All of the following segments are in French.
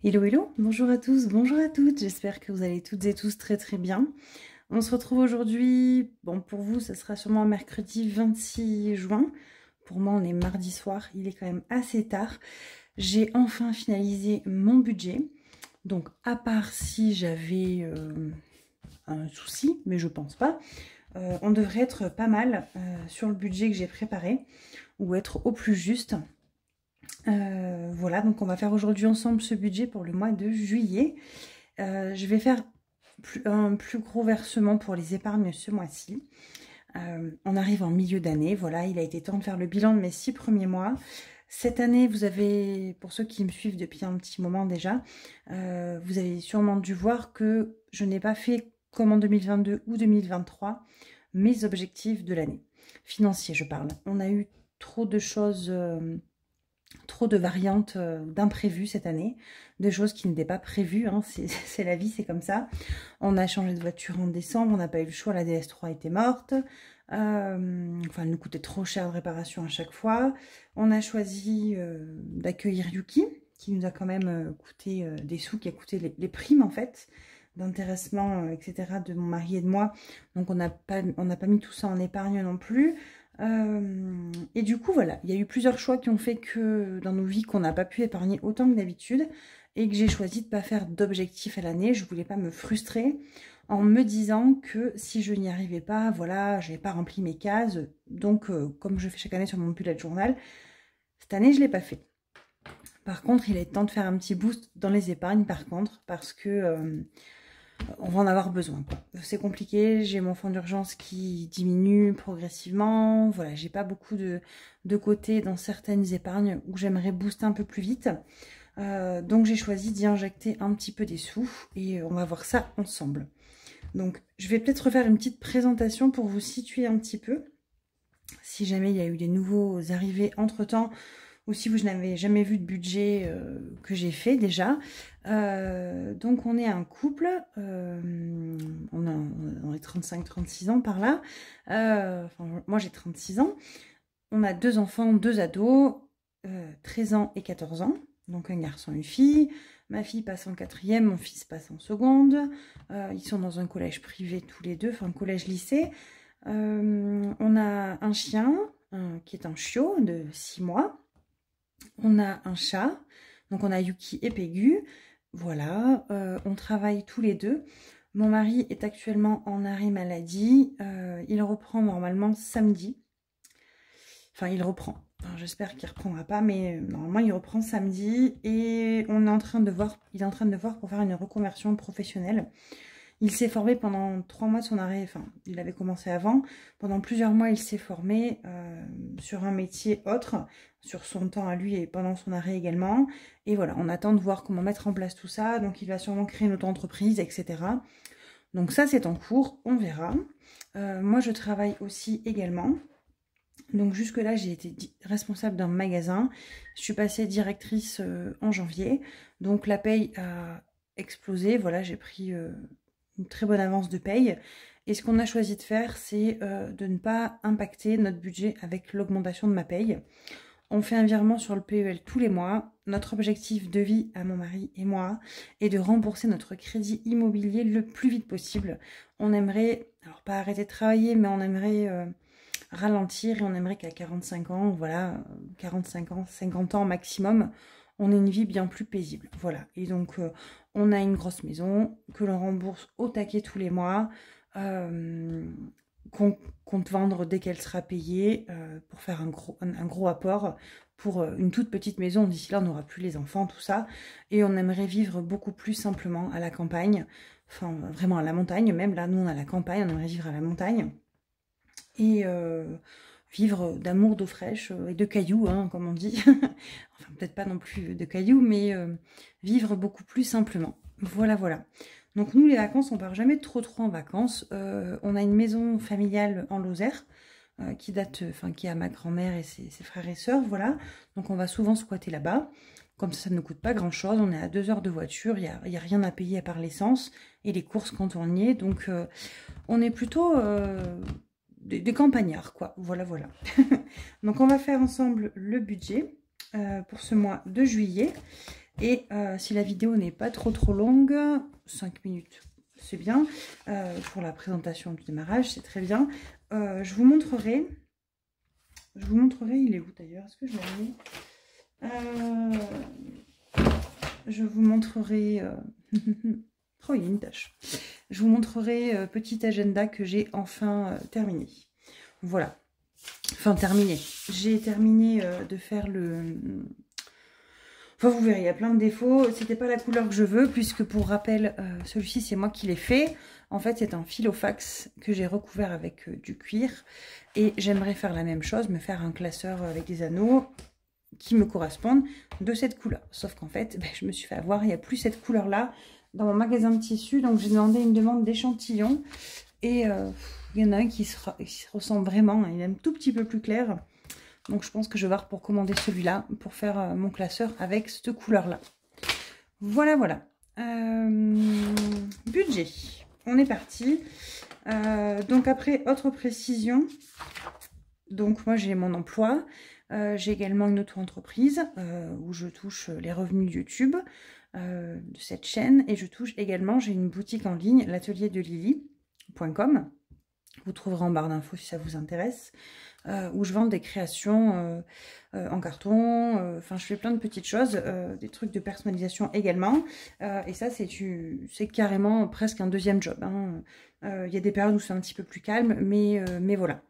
Hello hello, bonjour à tous, bonjour à toutes, j'espère que vous allez toutes et tous très très bien. On se retrouve aujourd'hui, bon pour vous ça sera sûrement mercredi 26 juin, pour moi on est mardi soir, il est quand même assez tard. J'ai enfin finalisé mon budget, donc à part si j'avais un souci, mais je pense pas, on devrait être pas mal sur le budget que j'ai préparé, ou être au plus juste. Voilà, donc on va faire aujourd'hui ensemble ce budget pour le mois de juillet. Je vais faire un plus gros versement pour les épargnes ce mois-ci. On arrive en milieu d'année, voilà, il a été temps de faire le bilan de mes 6 premiers mois. Cette année, vous avez, pour ceux qui me suivent depuis un petit moment déjà, vous avez sûrement dû voir que je n'ai pas fait, comme en 2022 ou 2023, mes objectifs de l'année. Financiers, je parle. On a eu trop de choses... trop de variantes d'imprévus cette année, de choses qui n'étaient pas prévues, hein, c'est la vie, c'est comme ça. On a changé de voiture en décembre, on n'a pas eu le choix, la DS3 était morte, enfin elle nous coûtait trop cher de réparation à chaque fois. On a choisi d'accueillir Yuki, qui nous a quand même coûté des sous, qui a coûté les primes en fait, d'intéressement, etc. de mon mari et de moi, donc on n'a pas mis tout ça en épargne non plus. Et du coup voilà, il y a eu plusieurs choix qui ont fait que dans nos vies qu'on n'a pas pu épargner autant que d'habitude et que j'ai choisi de ne pas faire d'objectifs à l'année. Je voulais pas me frustrer en me disant que si je n'y arrivais pas, voilà, j'avais pas rempli mes cases, donc comme je fais chaque année sur mon bullet journal, cette année je l'ai pas fait. Par contre il est temps de faire un petit boost dans les épargnes par contre, parce que on va en avoir besoin. C'est compliqué, j'ai mon fonds d'urgence qui diminue progressivement, voilà, j'ai pas beaucoup de côté dans certaines épargnes où j'aimerais booster un peu plus vite. Donc j'ai choisi d'y injecter un petit peu des sous et on va voir ça ensemble. Donc je vais peut-être refaire une petite présentation pour vous situer un petit peu, si jamais il y a eu des nouveaux arrivés entre-temps, ou si vous n'avez jamais vu de budget que j'ai fait déjà. Donc on est un couple, on est 35-36 ans par là, enfin, moi j'ai 36 ans, on a 2 enfants, 2 ados, 13 ans et 14 ans, donc un garçon et une fille. Ma fille passe en 4e, mon fils passe en seconde, ils sont dans un collège privé tous les deux, enfin collège-lycée. On a un chien qui est un chiot de 6 mois. On a un chat, donc on a Yuki et Pégu, voilà, on travaille tous les deux. Mon mari est actuellement en arrêt maladie, il reprend normalement samedi, enfin il reprend, j'espère qu'il ne reprendra pas, mais normalement il reprend samedi et on est en train de voir, il est en train de voir pour faire une reconversion professionnelle. Il s'est formé pendant 3 mois de son arrêt, enfin il avait commencé avant, pendant plusieurs mois il s'est formé sur un métier autre, sur son temps à lui et pendant son arrêt également. Et voilà, on attend de voir comment mettre en place tout ça, donc il va sûrement créer une auto-entreprise, etc. Donc ça c'est en cours, on verra. Moi je travaille aussi également. Donc jusque là j'ai été responsable d'un magasin, je suis passée directrice en janvier, donc la paye a explosé, voilà j'ai pris... une très bonne avance de paye. Et ce qu'on a choisi de faire, c'est de ne pas impacter notre budget avec l'augmentation de ma paye. On fait un virement sur le PEL tous les mois. Notre objectif de vie à mon mari et moi est de rembourser notre crédit immobilier le plus vite possible. On aimerait, alors pas arrêter de travailler, mais on aimerait ralentir et on aimerait qu'à 45 ans, voilà, 45 ans, 50 ans maximum, on ait une vie bien plus paisible. Voilà, et donc on a une grosse maison que l'on rembourse au taquet tous les mois, qu'on compte vendre dès qu'elle sera payée pour faire un gros apport pour une toute petite maison. D'ici là, on n'aura plus les enfants, tout ça. Et on aimerait vivre beaucoup plus simplement à la campagne, enfin vraiment à la montagne. Même là, nous, on a la campagne, on aimerait vivre à la montagne. Et vivre d'amour, d'eau fraîche et de cailloux, hein, comme on dit. Enfin, peut-être pas non plus de cailloux, mais vivre beaucoup plus simplement. Voilà, voilà. Donc nous, les vacances, on part jamais trop en vacances. On a une maison familiale en Lozère qui date, enfin qui est à ma grand-mère et ses frères et sœurs, voilà. Donc on va souvent squatter là-bas. Comme ça ne nous coûte pas grand-chose. On est à 2 heures de voiture, il y a rien à payer à part l'essence et les courses quand on y est. Donc on est plutôt des campagnards, quoi. Voilà, voilà. Donc on va faire ensemble le budget pour ce mois de juillet. Et si la vidéo n'est pas trop longue, 5 minutes, c'est bien. Pour la présentation du démarrage, c'est très bien. Je vous montrerai, il est où d'ailleurs? Est-ce que je l'ai mis? Je vous montrerai... oh, il y a une tâche. Je vous montrerai petit agenda que j'ai enfin terminé. Voilà. Enfin, terminé. J'ai terminé de faire le... Enfin, vous verrez, il y a plein de défauts. C'était pas la couleur que je veux, puisque pour rappel, celui-ci, c'est moi qui l'ai fait. En fait, c'est un filofax que j'ai recouvert avec du cuir. Et j'aimerais faire la même chose, me faire un classeur avec des anneaux qui me correspondent de cette couleur. Sauf qu'en fait, je me suis fait avoir, il n'y a plus cette couleur-là dans mon magasin de tissus. Donc, j'ai demandé une demande d'échantillon. Et il y en a un qui se ressemble vraiment. Il est un tout petit peu plus clair. Donc, je pense que je vais recommander celui-là pour faire mon classeur avec cette couleur-là. Voilà, voilà. Budget. On est parti. Donc, après, autre précision. Donc, moi, j'ai mon emploi. J'ai également une auto-entreprise où je touche les revenus YouTube de cette chaîne. Et je touche également, j'ai une boutique en ligne, l'atelier de Lily.com. Vous trouverez en barre d'infos si ça vous intéresse. Où je vends des créations en carton. Enfin, je fais plein de petites choses. Des trucs de personnalisation également. Et ça, c'est carrément presque un deuxième job. Il y a des périodes où c'est un petit peu plus calme. Mais voilà.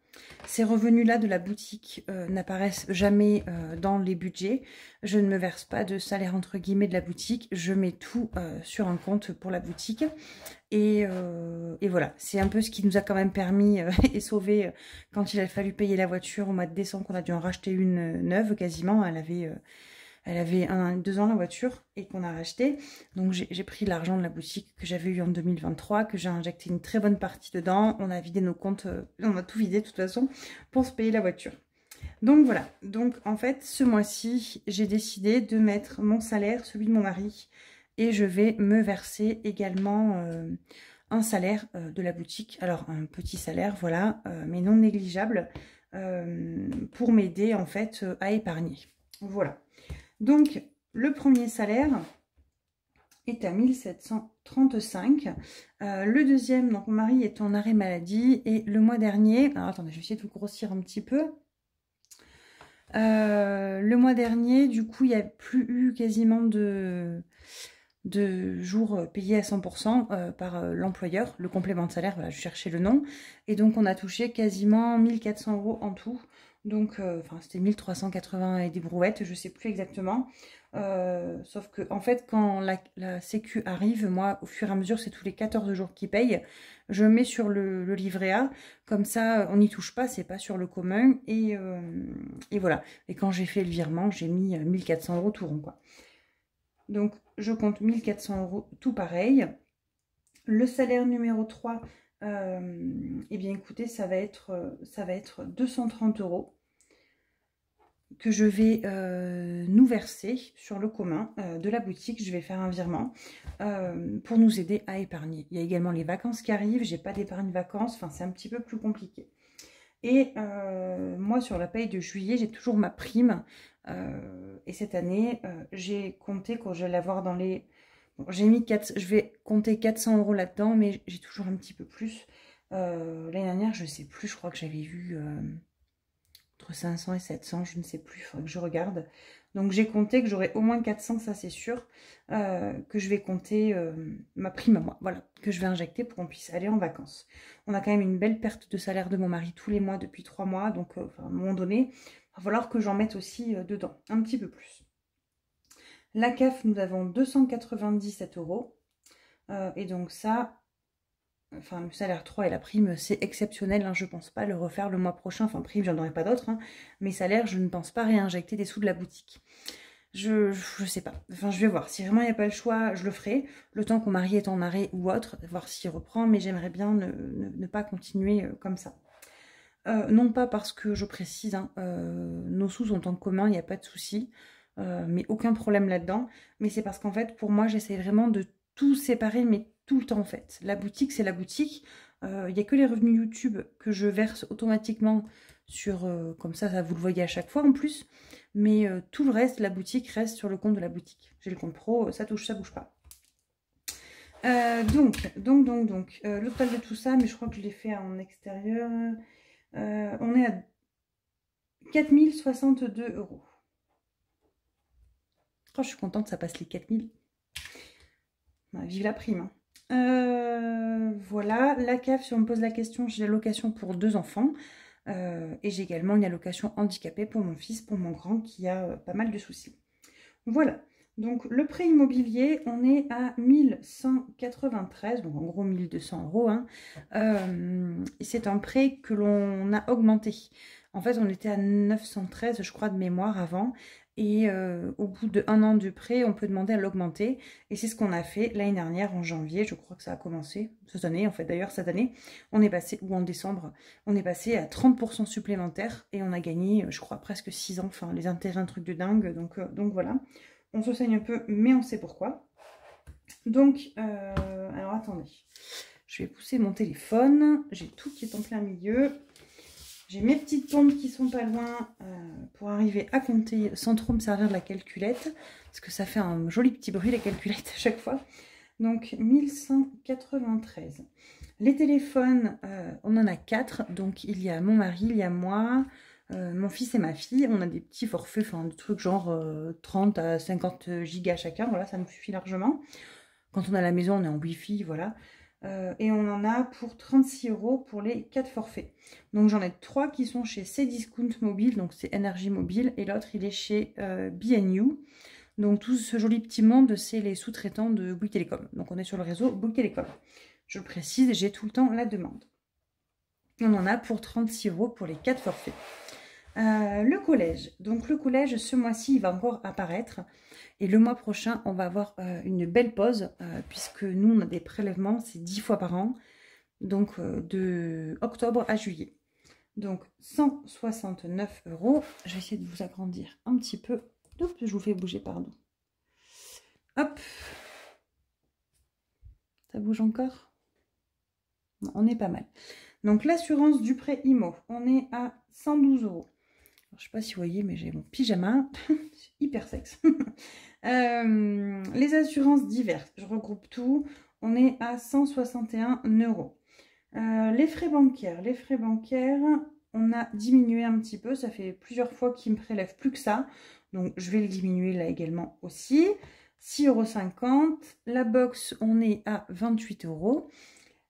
Ces revenus-là de la boutique n'apparaissent jamais dans les budgets. Je ne me verse pas de salaire entre guillemets de la boutique. Je mets tout sur un compte pour la boutique. Et voilà, c'est un peu ce qui nous a quand même permis et sauvé quand il a fallu payer la voiture au mois de décembre, qu'on a dû en racheter une neuve quasiment. Elle avait 2 ans la voiture et qu'on a racheté. Donc j'ai pris l'argent de la boutique que j'avais eu en 2023, que j'ai injecté une très bonne partie dedans. On a vidé nos comptes, on a tout vidé de toute façon pour se payer la voiture. Donc voilà, donc en fait ce mois-ci j'ai décidé de mettre mon salaire, celui de mon mari, et je vais me verser également un salaire de la boutique. Alors un petit salaire, voilà, mais non négligeable, pour m'aider en fait à épargner. Voilà. Donc, le premier salaire est à 1735. Le deuxième, donc mon mari est en arrêt maladie. Et le mois dernier, alors attendez, je vais essayer de vous grossir un petit peu. Le mois dernier, du coup, il n'y a plus eu quasiment de jours payés à 100% par l'employeur. Le complément de salaire, voilà, je cherchais le nom. Et donc, on a touché quasiment 1400 € en tout. Donc, enfin, c'était 1380 et des brouettes, je sais plus exactement. Sauf que, en fait, quand la sécu arrive, moi, au fur et à mesure, c'est tous les 14 jours qu'ils payent. Je mets sur le livret A, comme ça, on n'y touche pas, c'est pas sur le commun. Et voilà. Et quand j'ai fait le virement, j'ai mis 1400 € tout rond, quoi. Donc, je compte 1400 € tout pareil. Le salaire numéro 3, eh bien écoutez, ça va être 230 € que je vais nous verser sur le commun de la boutique. Je vais faire un virement pour nous aider à épargner. Il y a également les vacances qui arrivent. J'ai pas d'épargne vacances. Enfin, c'est un petit peu plus compliqué. Et moi, sur la paye de juillet, j'ai toujours ma prime. Et cette année, j'ai compté quand je vais l'avoir dans les... Bon, j'ai mis 4... Je vais compter 400 € là-dedans, mais j'ai toujours un petit peu plus. L'année dernière, je ne sais plus, je crois que j'avais vu entre 500 et 700, je ne sais plus, il faudrait que je regarde. Donc j'ai compté que j'aurai au moins 400, ça c'est sûr, que je vais compter ma prime à moi, voilà, que je vais injecter pour qu'on puisse aller en vacances. On a quand même une belle perte de salaire de mon mari tous les mois depuis 3 mois, donc à un moment donné, il va falloir que j'en mette aussi dedans, un petit peu plus. La CAF, nous avons 297 €, et donc ça... Enfin, le salaire 3 et la prime, c'est exceptionnel. Hein, je ne pense pas le refaire le mois prochain. Enfin, prime, j'en aurai pas d'autres. Hein, mais salaire, je ne pense pas réinjecter des sous de la boutique. Je sais pas. Enfin, je vais voir. Si vraiment il n'y a pas le choix, je le ferai. Le temps qu'on mari est en arrêt ou autre, voir s'il reprend. Mais j'aimerais bien ne pas continuer comme ça. Non pas parce que je précise, hein, nos sous sont en commun, il n'y a pas de souci. Mais aucun problème là-dedans. Mais c'est parce qu'en fait, pour moi, j'essaie vraiment de tout séparer, mais tout le temps en fait. La boutique, c'est la boutique. Il n'y a que les revenus YouTube que je verse automatiquement sur... comme ça, vous le voyez à chaque fois en plus. Mais tout le reste, la boutique reste sur le compte de la boutique. J'ai le compte pro, ça bouge pas. Le total de tout ça, mais je crois que je l'ai fait en extérieur. On est à 4062 €. Oh, je suis contente, ça passe les 4000. Vive la prime. Voilà, la cave, si on me pose la question, j'ai la location pour 2 enfants. Et j'ai également une allocation handicapée pour mon fils, pour mon grand qui a pas mal de soucis. Voilà, donc le prêt immobilier, on est à 1193, donc en gros 1200 €. Hein. Et c'est un prêt que l'on a augmenté. En fait, on était à 913, je crois, de mémoire avant. Et au bout d'1 an de prêt, on peut demander à l'augmenter. Et c'est ce qu'on a fait l'année dernière, en janvier, je crois que ça a commencé. Cette année, en fait, d'ailleurs, cette année, on est passé, ou en décembre, on est passé à 30% supplémentaire. Et on a gagné, je crois, presque 6 ans. Enfin, les intérêts, un truc de dingue. Donc voilà. On se saigne un peu, mais on sait pourquoi. Donc, alors attendez. Je vais pousser mon téléphone. J'ai tout qui est en plein milieu. J'ai mes petites pompes qui sont pas loin pour arriver à compter sans trop me servir de la calculette. Parce que ça fait un joli petit bruit la calculette à chaque fois. Donc 1193. Les téléphones, on en a 4. Donc il y a mon mari, il y a moi, mon fils et ma fille. On a des petits forfaits, enfin des trucs genre 30 à 50 gigas chacun. Voilà, ça nous suffit largement. Quand on est à la maison, on est en wifi, voilà. Et on en a pour 36 € pour les 4 forfaits. Donc j'en ai 3 qui sont chez Cdiscount Mobile, donc c'est Énergie Mobile, et l'autre il est chez B&U. Donc tout ce joli petit monde, c'est les sous-traitants de Bouygues Télécom. Donc on est sur le réseau Bouygues Télécom. Je le précise, j'ai tout le temps la demande. On en a pour 36 € pour les 4 forfaits. Le collège. Donc le collège, ce mois-ci, il va encore apparaître. Et le mois prochain, on va avoir une belle pause, puisque nous, on a des prélèvements, c'est 10 fois par an, donc de octobre à juillet. Donc 169 €. Je vais essayer de vous agrandir un petit peu. Oups, je vous fais bouger, pardon. Hop. Ça bouge encore? Non, on est pas mal. Donc l'assurance du prêt IMO, on est à 112 €. Alors, je ne sais pas si vous voyez, mais j'ai mon pyjama. C'est hyper sexe. Les assurances diverses, je regroupe tout. On est à 161 €. Les frais bancaires, on a diminué un petit peu. Ça fait plusieurs fois qu'ils me prélèvent plus que ça. Donc, je vais le diminuer là également aussi. 6,50 €. La box, on est à 28 €.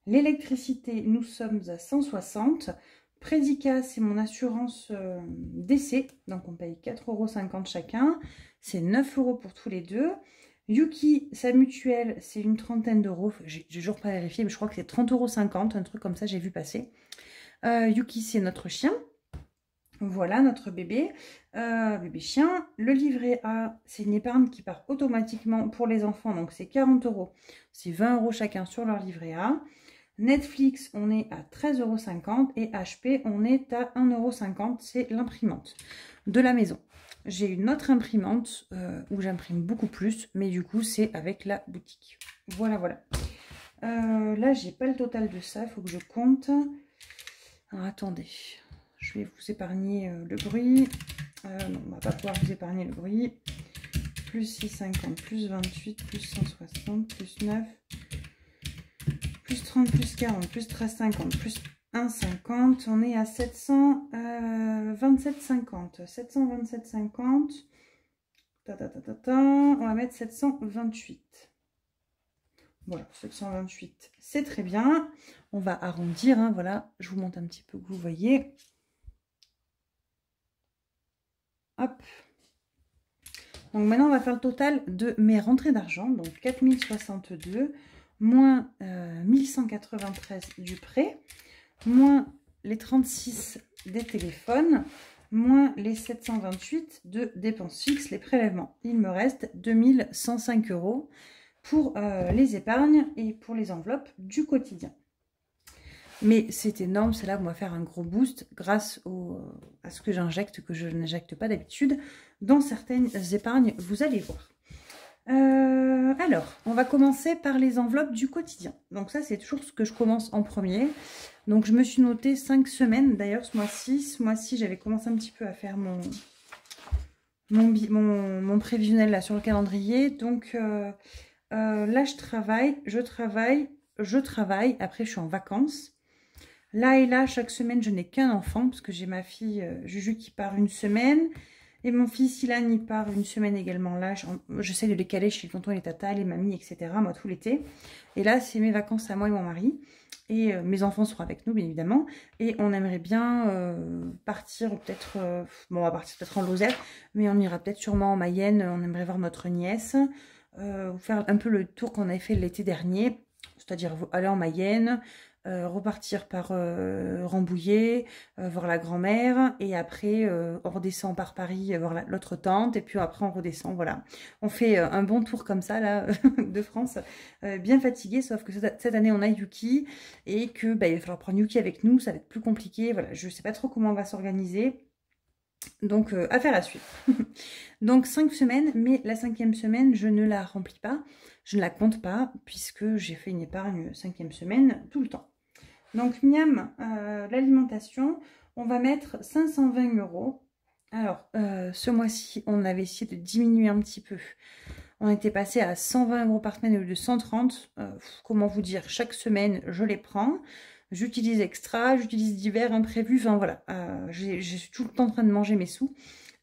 L'électricité, nous sommes à 160 €. Prédica, c'est mon assurance décès. Donc, on paye 4,50 € chacun. C'est 9 € pour tous les deux. Yuki, sa mutuelle, c'est une trentaine d'euros. J'ai toujours pas vérifié, mais je crois que c'est 30,50 €, un truc comme ça, j'ai vu passer. Yuki, c'est notre chien. Voilà, notre bébé. Bébé chien. Le livret A, c'est une épargne qui part automatiquement pour les enfants. Donc, c'est 40 €. C'est 20 € chacun sur leur livret A. Netflix, on est à 13,50 € et HP, on est à 1,50 €. C'est l'imprimante de la maison. J'ai une autre imprimante où j'imprime beaucoup plus, mais du coup, c'est avec la boutique. Voilà, voilà. Là, j'ai pas le total de ça, il faut que je compte. Alors, attendez, je vais vous épargner le bruit. Non, on va pas pouvoir vous épargner le bruit. Plus 6,50, plus 28, plus 160, plus 9... plus 30, plus 40, plus 13,50, plus 1,50. On est à 727,50. 727,50. On va mettre 728. Voilà, 728. C'est très bien. On va arrondir. Hein, voilà, je vous montre un petit peu que vous voyez. Hop. Donc maintenant, on va faire le total de mes rentrées d'argent. Donc 4062. Moins 1193 du prêt, moins les 36 des téléphones, moins les 728 de dépenses fixes, les prélèvements. Il me reste 2105 € pour les épargnes et pour les enveloppes du quotidien. Mais c'est énorme, c'est là qu'on va faire un gros boost grâce à ce que j'injecte, que je n'injecte pas d'habitude, dans certaines épargnes, vous allez voir. Alors, on va commencer par les enveloppes du quotidien. Donc ça, c'est toujours ce que je commence en premier. Donc je me suis noté 5 semaines. D'ailleurs, ce mois-ci, j'avais commencé un petit peu à faire mon prévisionnel là sur le calendrier. Donc là, je travaille. Après, je suis en vacances. Là et là, chaque semaine, je n'ai qu'un enfant parce que j'ai ma fille Juju qui part une semaine. Et mon fils Ilan, il part une semaine également. Là, j'essaie de les caler chez le tonton, les tatas, les mamies, etc. Moi, tout l'été. Et là, c'est mes vacances à moi et mon mari. Et mes enfants seront avec nous, bien évidemment. Et on aimerait bien partir peut-être... bon, on va partir peut-être en Lozère. Mais on ira peut-être sûrement en Mayenne. On aimerait voir notre nièce. Faire un peu le tour qu'on avait fait l'été dernier. C'est-à-dire aller en Mayenne... repartir par Rambouillet, voir la grand-mère, et après on redescend par Paris voir l'autre tante, et puis après on redescend, voilà. On fait un bon tour comme ça, là, de France, bien fatigué, sauf que cette année on a Yuki, et que bah, il va falloir prendre Yuki avec nous, ça va être plus compliqué, voilà, je sais pas trop comment on va s'organiser. Donc, affaire à suivre. Donc, 5 semaines, mais la 5e semaine, je ne la remplis pas. Je ne la compte pas, puisque j'ai fait une épargne 5e semaine tout le temps. Donc, miam, l'alimentation, on va mettre 520 €. Alors, ce mois-ci, on avait essayé de diminuer un petit peu. On était passé à 120 € par semaine au lieu de 130. Comment vous dire, chaque semaine, je les prends. J'utilise extra, j'utilise divers, imprévus. Enfin, voilà, je suis tout le temps en train de manger mes sous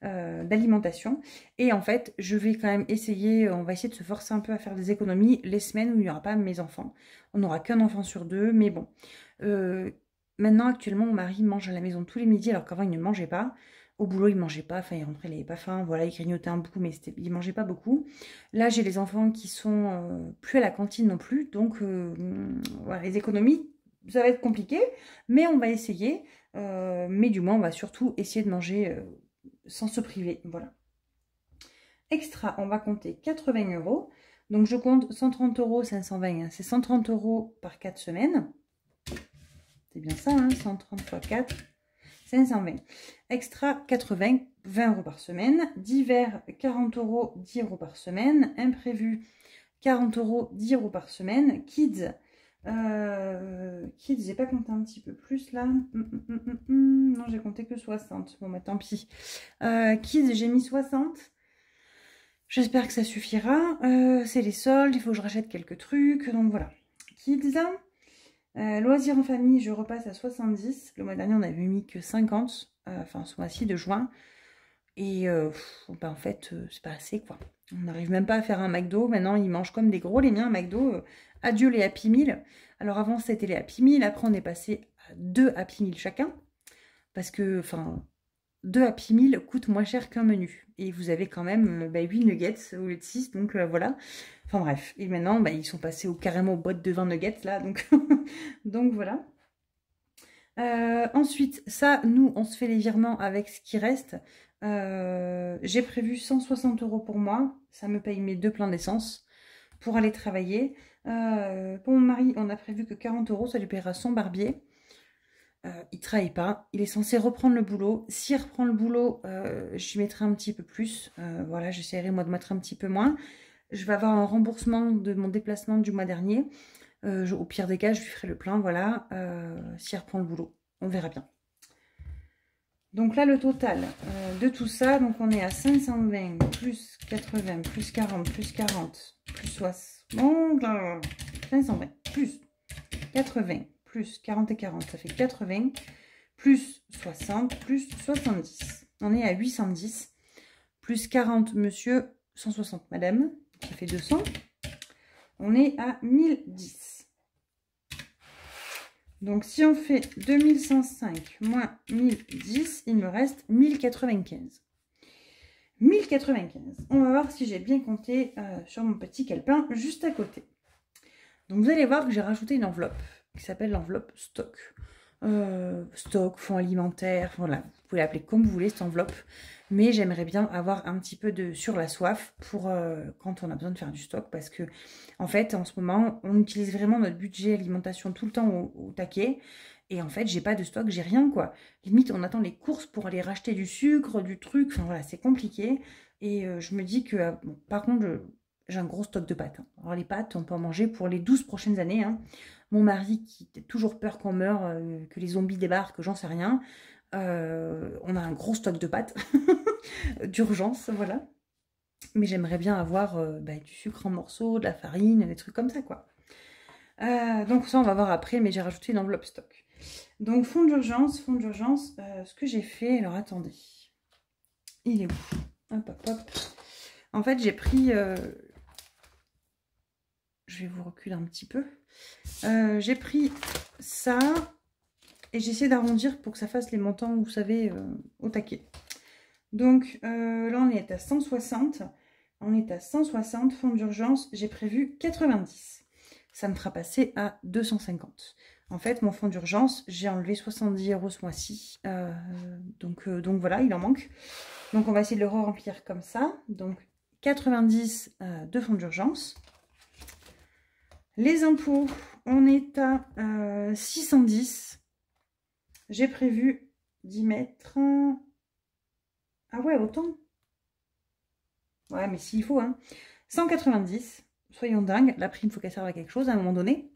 d'alimentation. Et en fait, je vais quand même essayer, on va essayer de se forcer un peu à faire des économies les semaines où il n'y aura pas mes enfants. On n'aura qu'un enfant sur 2, mais bon. Maintenant, actuellement, mon mari mange à la maison tous les midis, alors qu'avant, il ne mangeait pas. Au boulot, il ne mangeait pas, enfin, il rentrait, il n'avait pas faim, voilà, il grignotait un bout, mais il ne mangeait pas beaucoup. Là, j'ai les enfants qui sont plus à la cantine non plus, donc voilà, les économies, ça va être compliqué, mais on va essayer. Mais du moins, on va surtout essayer de manger sans se priver, voilà. Extra, on va compter 80 €. Donc, je compte 130 €, 520, hein, c'est 130 € par 4 semaines. C'est bien ça, hein, 130 x 4, 520. Extra, 80, 20 € par semaine. Divers, 40 €, 10 € par semaine. Imprévu, 40 €, 10 € par semaine. Kids, j'ai pas compté un petit peu plus là. Non, j'ai compté que 60. Bon, bah tant pis. Kids, j'ai mis 60. J'espère que ça suffira. C'est les soldes, il faut que je rachète quelques trucs. Donc voilà. Kids. Loisirs en famille, je repasse à 70. Le mois dernier, on avait mis que 50. Enfin, ce mois-ci de juin. Et bah, en fait, c'est pas assez, quoi. On n'arrive même pas à faire un McDo. Maintenant, ils mangent comme des gros, les miens, un McDo. Adieu les Happy Meal. Alors, avant, c'était les Happy Meal. Après, on est passé à 2 Happy Meal chacun. Parce que, enfin, 2 Happy Meal coûtent moins cher qu'un menu. Et vous avez quand même 8 nuggets au lieu de 6. Donc, voilà. Enfin, bref. Et maintenant, ils sont passés carrément aux boîtes de 20 nuggets, là. Donc, donc voilà. Ensuite, ça, nous, on se fait les virements avec ce qui reste. J'ai prévu 160 € pour moi. Ça me paye mes 2 pleins d'essence pour aller travailler. Pour mon mari, on a prévu que 40 €. Ça lui paiera son barbier. Il travaille pas. Il est censé reprendre le boulot. S'il reprend le boulot, j'y mettrai un petit peu plus. Voilà, j'essaierai moi de mettre un petit peu moins. Je vais avoir un remboursement de mon déplacement du mois dernier. Au pire des cas, je lui ferai le plein, voilà, s'il reprend le boulot. On verra bien. Donc là, le total de tout ça, donc on est à 520, plus 80, plus 40, plus 40, plus 60, 520, plus 80, plus 40 et 40, ça fait 80, plus 60, plus 70. On est à 810, plus 40, monsieur, 160, madame, ça fait 200. On est à 1010. Donc, si on fait 2105 moins 1010, il me reste 1095. 1095. On va voir si j'ai bien compté sur mon petit calepin juste à côté. Donc, vous allez voir que j'ai rajouté une enveloppe qui s'appelle l'enveloppe stock. Stock, fonds alimentaire, voilà. Vous pouvez l'appeler comme vous voulez cette enveloppe. Mais j'aimerais bien avoir un petit peu de sur la soif pour quand on a besoin de faire du stock. Parce que, en fait, en ce moment, on utilise vraiment notre budget alimentation tout le temps au taquet. Et en fait, j'ai pas de stock, j'ai rien, quoi. Limite, on attend les courses pour aller racheter du sucre, du truc. Enfin, voilà, c'est compliqué. Et je me dis que, bon, par contre, j'ai un gros stock de pâtes. Hein. Alors, les pâtes, on peut en manger pour les 12 prochaines années. Hein. Mon mari, qui a toujours peur qu'on meure, que les zombies débarquent, j'en sais rien. On a un gros stock de pâtes d'urgence, voilà. Mais j'aimerais bien avoir du sucre en morceaux, de la farine, des trucs comme ça, quoi. Donc ça, on va voir après, mais j'ai rajouté une enveloppe stock. Donc, fond d'urgence, ce que j'ai fait... Alors, attendez. Il est où? Hop, hop, hop. En fait, j'ai pris... Je vais vous reculer un petit peu. J'ai pris ça et j'ai essayé d'arrondir pour que ça fasse les montants, vous savez, au taquet. Donc, là, on est à 160. On est à 160, fond d'urgence. J'ai prévu 90. Ça me fera passer à 250. En fait, mon fond d'urgence, j'ai enlevé 70 € ce mois-ci. Donc voilà, il en manque. Donc, on va essayer de le remplir comme ça. Donc, 90 de fond d'urgence. Les impôts, on est à 610. J'ai prévu d'y mettre... Ah ouais, autant. Ouais, mais s'il faut, hein. 190. Soyons dingues. La prime, il faut qu'elle serve à quelque chose à un moment donné.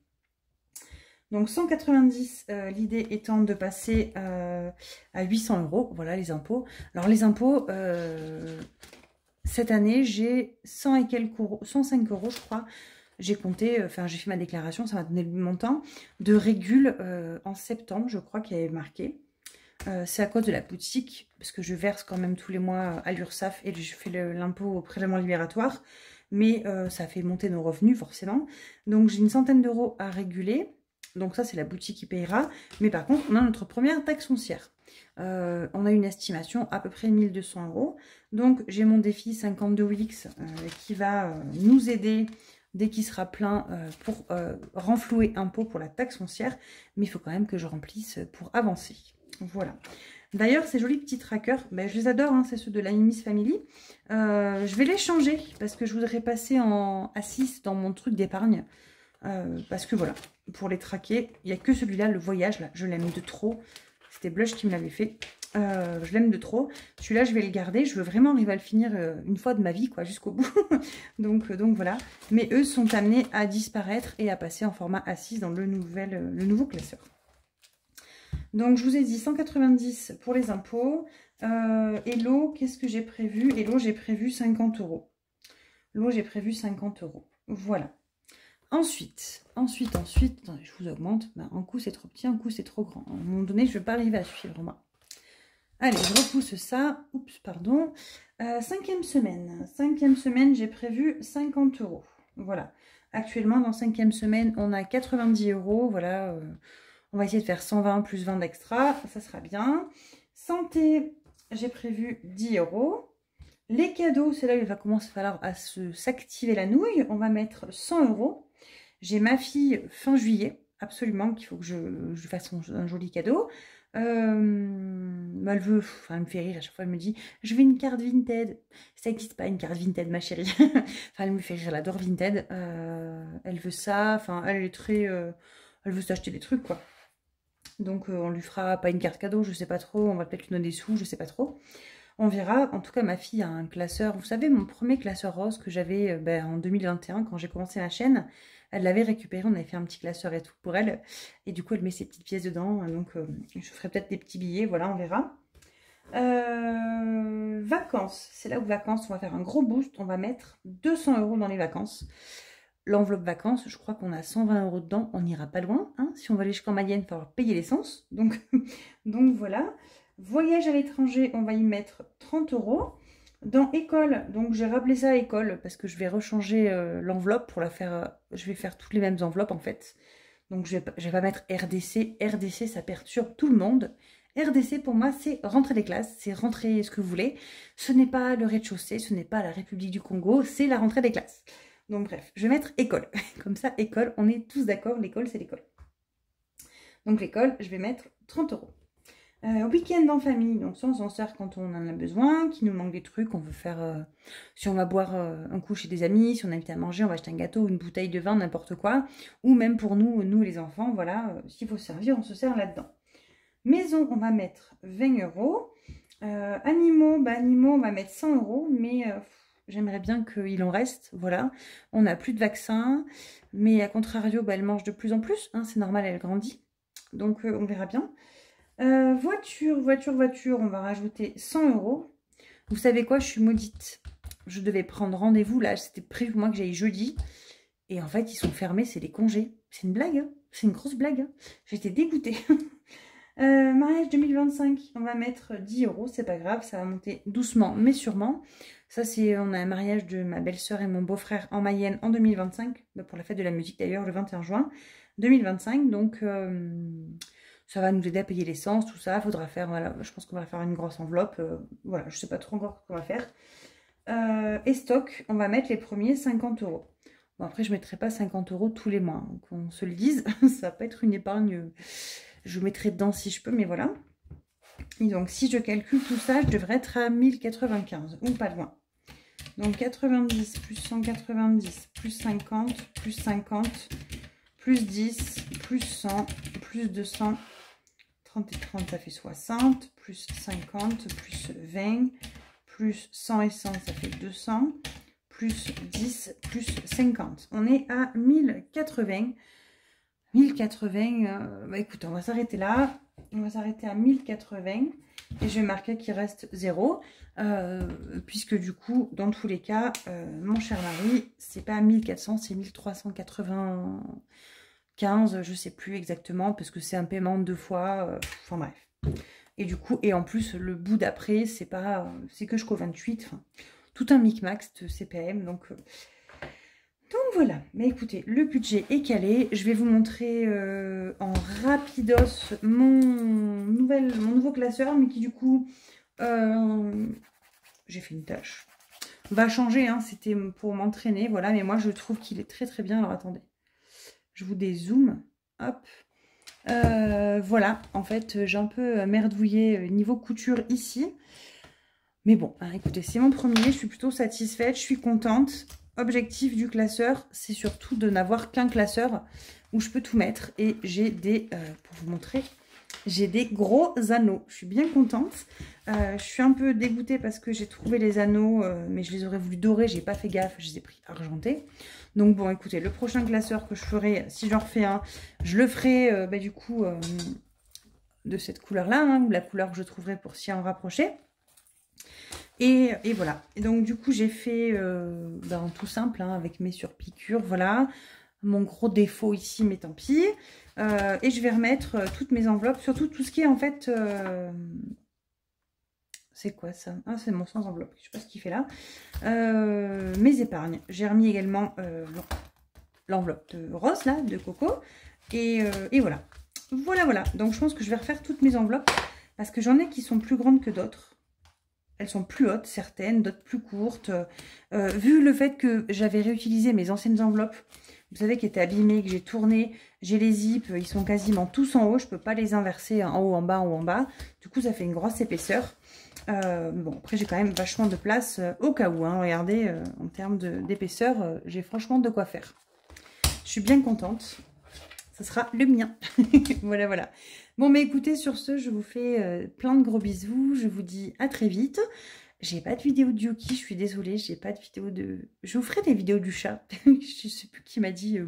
Donc 190, l'idée étant de passer à 800 €. Voilà les impôts. Alors les impôts, cette année, j'ai 100 et quelques euros, 105 € je crois. J'ai compté, enfin j'ai fait ma déclaration, ça m'a donné le montant de régule en septembre, je crois qu'il y avait marqué. C'est à cause de la boutique, parce que je verse quand même tous les mois à l'URSSAF et je fais l'impôt au prélèvement libératoire. Mais ça fait monter nos revenus forcément. Donc j'ai une centaine d'euros à réguler. Donc ça c'est la boutique qui payera. Mais par contre on a notre première taxe foncière. On a une estimation à peu près 1200 €. Donc j'ai mon défi 52X qui va nous aider dès qu'il sera plein pour renflouer impôt pour la taxe foncière. Mais il faut quand même que je remplisse pour avancer. Voilà. D'ailleurs, ces jolis petits trackers, ben, je les adore, hein, c'est ceux de la Miss Family. Je vais les changer parce que je voudrais passer en A6 dans mon truc d'épargne. Parce que voilà, pour les traquer, il n'y a que celui-là, le voyage, là, je l'aime de trop. C'était Blush qui me l'avait fait. Je l'aime de trop. Celui-là, je vais le garder. Je veux vraiment arriver à le finir une fois de ma vie, quoi, jusqu'au bout. donc voilà. Mais eux sont amenés à disparaître et à passer en format A6 dans le nouveau classeur. Donc, je vous ai dit 190 pour les impôts. Et l'eau, qu'est-ce que j'ai prévu? Et l'eau, j'ai prévu 50 €. L'eau, j'ai prévu 50 €. Voilà. Ensuite, attendez, je vous augmente. Ben, un coup, c'est trop petit, un coup, c'est trop grand. À un moment donné, je ne vais pas arriver à suivre, moi. Allez, je repousse ça. Oups, pardon. 5e semaine. 5e semaine, j'ai prévu 50 €. Voilà. Actuellement, dans 5e semaine, on a 90 €. Voilà. On va essayer de faire 120 plus 20 d'extra. Ça sera bien. Santé, j'ai prévu 10 €. Les cadeaux, c'est là où il va commencer à falloir s'activer la nouille. On va mettre 100 €. J'ai ma fille fin juillet, absolument, qu'il faut que je fasse un joli cadeau. Elle me fait rire à chaque fois, elle me dit « Je veux une carte Vinted ». Ça n'existe pas une carte Vinted, ma chérie. Enfin, elle me fait rire, elle adore Vinted. Elle veut ça, enfin, elle est très... elle veut s'acheter des trucs, quoi. Donc, on lui fera pas une carte cadeau, je sais pas trop. On va peut-être lui donner des sous, je sais pas trop. On verra. En tout cas, ma fille a un classeur. Vous savez, mon premier classeur rose que j'avais en 2021, quand j'ai commencé ma chaîne, elle l'avait récupéré. On avait fait un petit classeur et tout pour elle. Et du coup, elle met ses petites pièces dedans. Donc, je ferai peut-être des petits billets. Voilà, on verra. Vacances. C'est là où vacances, on va faire un gros boost. On va mettre 200 € dans les vacances. L'enveloppe vacances, je crois qu'on a 120 € dedans. On n'ira pas loin. Hein. Si on va aller jusqu'en Mayenne, il va falloir payer l'essence. Donc voilà. Voyage à l'étranger, on va y mettre 30 €. Dans école, donc j'ai rappelé ça à école parce que je vais rechanger l'enveloppe pour la faire. Je vais faire toutes les mêmes enveloppes en fait. Donc je vais pas mettre RDC. RDC, ça perturbe tout le monde. RDC pour moi, c'est rentrer des classes, c'est rentrer ce que vous voulez. Ce n'est pas le rez-de-chaussée, ce n'est pas la République du Congo, c'est la rentrée des classes. Donc bref, je vais mettre école. Comme ça, école, on est tous d'accord, l'école, c'est l'école. Donc l'école, je vais mettre 30 €. Week-end en famille, donc ça on s'en sert quand on en a besoin, qu'il nous manque des trucs, on veut faire, si on va boire un coup chez des amis, si on a invité à manger, on va acheter un gâteau, une bouteille de vin, n'importe quoi, ou même pour nous les enfants, voilà, s'il faut se servir, on se sert là-dedans. Maison, on va mettre 20 €. Animaux, animaux, on va mettre 100 €, mais j'aimerais bien qu'il en reste, voilà. On n'a plus de vaccins, mais à contrario, elle mange de plus en plus, hein, c'est normal, elle grandit, donc on verra bien. Voiture, on va rajouter 100 €. Vous savez quoi, je suis maudite. Je devais prendre rendez-vous, là, c'était prévu pour moi que j'aille jeudi. Et en fait, ils sont fermés, c'est les congés. C'est une blague, hein, c'est une grosse blague. Hein. J'étais dégoûtée. Mariage 2025, on va mettre 10 €, c'est pas grave, ça va monter doucement mais sûrement. Ça c'est, on a un mariage de ma belle-sœur et mon beau-frère en Mayenne en 2025, pour la fête de la musique d'ailleurs, le 21 juin 2025, donc ça va nous aider à payer l'essence, tout ça. Faudra faire, voilà, je pense qu'on va faire une grosse enveloppe, voilà, je sais pas trop encore ce qu'on va faire. Et stock, on va mettre les premiers 50 €. Bon après je mettrai pas 50 € tous les mois, hein, qu'on se le dise, ça va pas être une épargne... Je vous mettrai dedans si je peux, mais voilà. Et donc, si je calcule tout ça, je devrais être à 1095, ou pas loin. Donc, 90 plus 190, plus 50, plus 50, plus 10, plus 100, plus 200, 30 et 30, ça fait 60, plus 50, plus 20, plus 100 et 100, ça fait 200, plus 10, plus 50. On est à 1080. 1080, bah écoute, on va s'arrêter là. On va s'arrêter à 1080. Et je vais marquer qu'il reste 0. Puisque du coup, dans tous les cas, mon cher mari, c'est pas 1400, c'est 1395. Je sais plus exactement, parce que c'est un paiement de 2 fois. Enfin bref. Et du coup, et en plus, le bout d'après, c'est pas, c'est que jusqu'au 28. Enfin, tout un micmac de CPM. Donc voilà, mais écoutez, le budget est calé. Je vais vous montrer en rapidos mon nouveau classeur, mais qui du coup, j'ai fait une tâche. Va changer, hein, c'était pour m'entraîner, voilà, mais moi je trouve qu'il est très très bien. Alors attendez, je vous dézoome, hop. Voilà, en fait, j'ai un peu merdouillé niveau couture ici. Mais bon, hein, écoutez, c'est mon premier, je suis plutôt satisfaite, je suis contente. Objectif du classeur, c'est surtout de n'avoir qu'un classeur où je peux tout mettre. Et j'ai des, pour vous montrer, j'ai des gros anneaux. Je suis bien contente. Je suis un peu dégoûtée parce que j'ai trouvé les anneaux, mais je les aurais voulu dorés, j'ai pas fait gaffe, je les ai pris argentés. Donc bon, écoutez, le prochain classeur que je ferai, si j'en refais un, je le ferai du coup de cette couleur-là, hein, ou la couleur que je trouverai pour s'y en rapprocher. Et voilà. Et donc du coup j'ai fait tout simple, hein, avec mes surpiqûres, voilà. Mon gros défaut ici, mais tant pis. Et je vais remettre toutes mes enveloppes, surtout tout ce qui est en fait... c'est quoi ça? Ah, c'est mon sans enveloppe, je sais pas ce qu'il fait là. Mes épargnes. J'ai remis également l'enveloppe de rose là, de Coco. Et voilà. Voilà. Donc je pense que je vais refaire toutes mes enveloppes, parce que j'en ai qui sont plus grandes que d'autres. Elles sont plus hautes, certaines, d'autres plus courtes. Vu le fait que j'avais réutilisé mes anciennes enveloppes, vous savez, qui étaient abîmées, que j'ai tourné, j'ai les zips, ils sont quasiment tous en haut. Je ne peux pas les inverser en haut, en bas, en haut, en bas. Du coup, ça fait une grosse épaisseur. Bon, après, j'ai quand même vachement de place au cas où. Hein. Regardez, en termes d'épaisseur, j'ai franchement de quoi faire. Je suis bien contente. Ça sera le mien. Voilà. Bon, mais écoutez, sur ce, je vous fais plein de gros bisous. Je vous dis à très vite. J'ai pas de vidéo de Yuki, je suis désolée. J'ai pas de vidéo de... Je vous ferai des vidéos du chat. Je sais plus qui m'a dit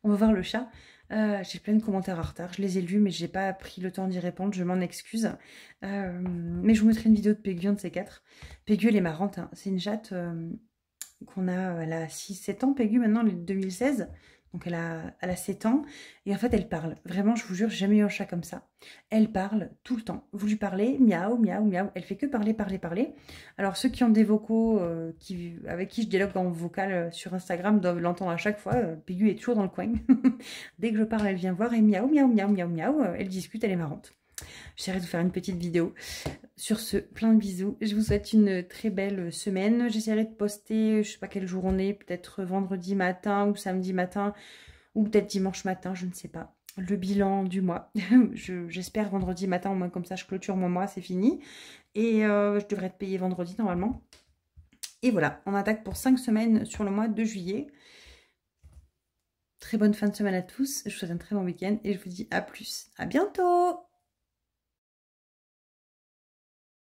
on va voir le chat. J'ai plein de commentaires en retard. Je les ai lus, mais j'ai pas pris le temps d'y répondre. Je m'en excuse. Mais je vous mettrai une vidéo de Pégu, un de ces quatre. Pégu, elle est marrante. Hein. C'est une chatte qu'on a... Elle a 6-7 ans, Pégu, maintenant, 2016. Donc elle a 7 ans et en fait elle parle. Vraiment, je vous jure, j'ai jamais eu un chat comme ça. Elle parle tout le temps. Vous lui parlez, miaou, miaou, miaou. Elle fait que parler. Alors ceux qui ont des vocaux avec qui je dialogue en vocal sur Instagram doivent l'entendre à chaque fois. Pégu est toujours dans le coin. Dès que je parle, elle vient voir et miaou, miaou, miaou, miaou, miaou. Elle discute, elle est marrante. J'essaierai de vous faire une petite vidéo. Sur ce, plein de bisous. Je vous souhaite une très belle semaine. J'essaierai de poster, je sais pas quel jour on est, peut-être vendredi matin ou samedi matin, ou peut-être dimanche matin, je ne sais pas. Le bilan du mois. J'espère vendredi matin, au moins comme ça je clôture mon mois, c'est fini. Et je devrais être payée vendredi normalement. Et voilà, on attaque pour 5 semaines sur le mois de juillet. Très bonne fin de semaine à tous. Je vous souhaite un très bon week-end et je vous dis à plus. À bientôt!